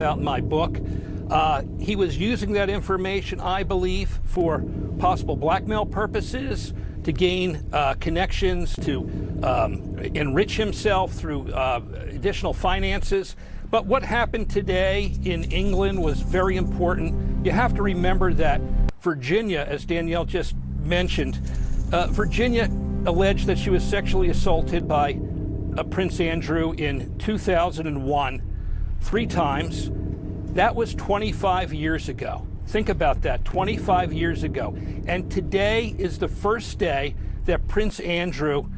out in my book. He was using that information, I believe, for possible blackmail purposes, to gain connections, to enrich himself through additional finances. But what happened today in England was very important. You have to remember that Virginia, as Danielle just mentioned, Virginia alleged that she was sexually assaulted by Prince Andrew in 2001, 3 times. That was 25 years ago. Think about that, 25 years ago. And today is the first day that Prince Andrew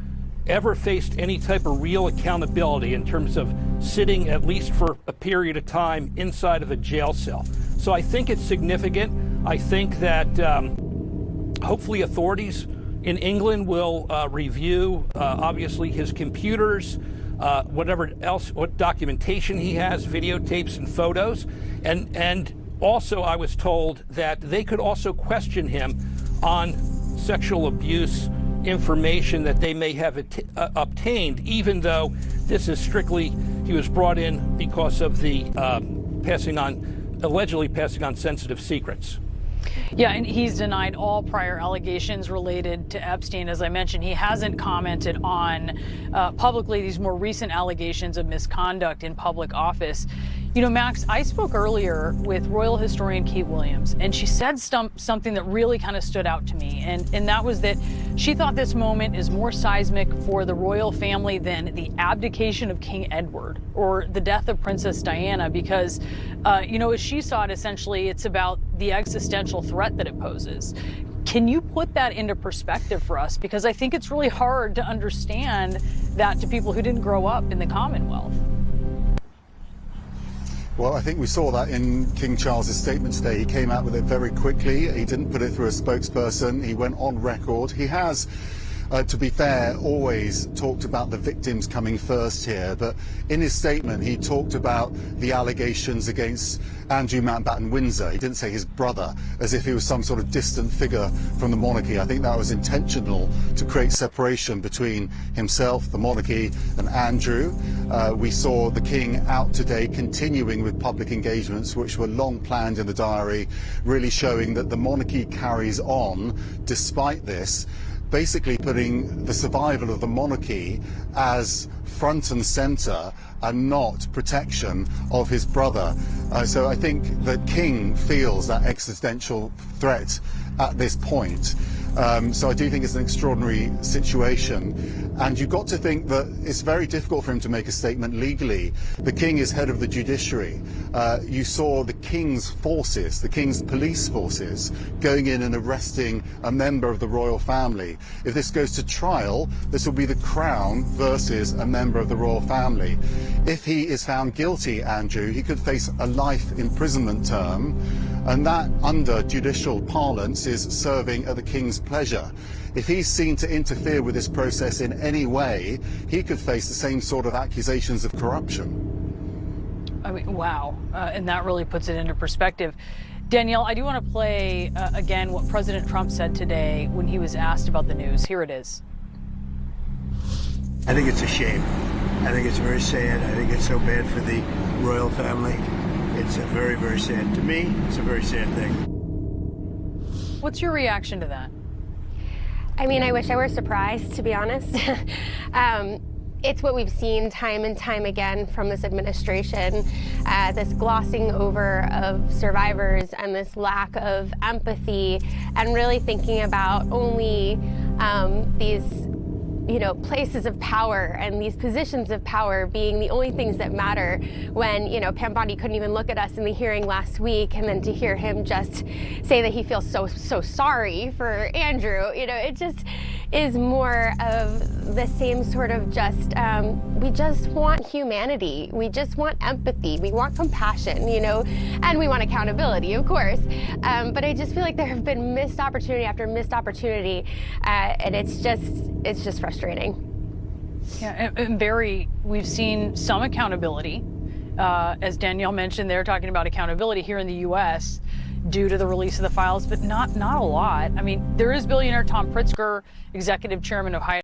ever faced any type of real accountability in terms of sitting, at least for a period of time, inside of a jail cell. So I think it's significant. I think that hopefully authorities in England will review, obviously, his computers, whatever else, what documentation he has, videotapes and photos. And also I was told that they could also question him on sexual abuse information that they may have obtained, even though this is strictly, he was brought in because of the allegedly passing on sensitive secrets. Yeah, and he's denied all prior allegations related to Epstein. As I mentioned, he hasn't commented on publicly these more recent allegations of misconduct in public office. You know, Max, I spoke earlier with royal historian Kate Williams, and she said something that really kind of stood out to me, and that was that she thought this moment is more seismic for the royal family than the abdication of King Edward or the death of Princess Diana, because, you know, as she saw it, essentially, it's about the existential threat that it poses. Can you put that into perspective for us? Because I think it's really hard to understand that to people who didn't grow up in the Commonwealth. Well, I think we saw that in King Charles's statement today. He came out with it very quickly. He didn't put it through a spokesperson. He went on record. He has, to be fair, always talked about the victims coming first here. But in his statement, he talked about the allegations against Andrew Mountbatten Windsor. He didn't say his brother, as if he was some sort of distant figure from the monarchy. I think that was intentional to create separation between himself, the monarchy, and Andrew. We saw the king out today continuing with public engagements which were long planned in the diary, really showing that the monarchy carries on despite this, basically putting the survival of the monarchy as front and centre and not protection of his brother. So I think the king feels that existential threat at this point. So I do think it's an extraordinary situation. And you've got to think that it's very difficult for him to make a statement legally. The king is head of the judiciary. You saw the king's forces, the king's police forces, going in and arresting a member of the royal family. If this goes to trial, this will be the crown versus a member of the royal family. If he is found guilty, Andrew, he could face a life imprisonment term, and that, under judicial parlance, is serving at the king's pleasure. If he's seen to interfere with this process in any way, he could face the same sort of accusations of corruption. I mean, wow. And that really puts it into perspective. Danielle, I do want to play, again, what President Trump said today when he was asked about the news. Here it is. I think it's a shame. I think it's very sad. I think it's so bad for the royal family. It's a very, very sad. To me, it's a very sad thing. What's your reaction to that? I mean, I wish I were surprised, to be honest. It's what we've seen time and time again from this administration, this glossing over of survivors and this lack of empathy and really thinking about only these places of power and these positions of power being the only things that matter, when, Pam Bondi couldn't even look at us in the hearing last week, and then to hear him just say that he feels so sorry for Andrew, it just is more of the same sort of we just want humanity. We just want empathy. We want compassion, and we want accountability, of course. But I just feel like there have been missed opportunity after missed opportunity, and it's just frustrating. Yeah, and Barry, we've seen some accountability. As Danielle mentioned, they're talking about accountability here in the U.S. due to the release of the files, but not a lot. I mean, there is billionaire Tom Pritzker, executive chairman of Hyatt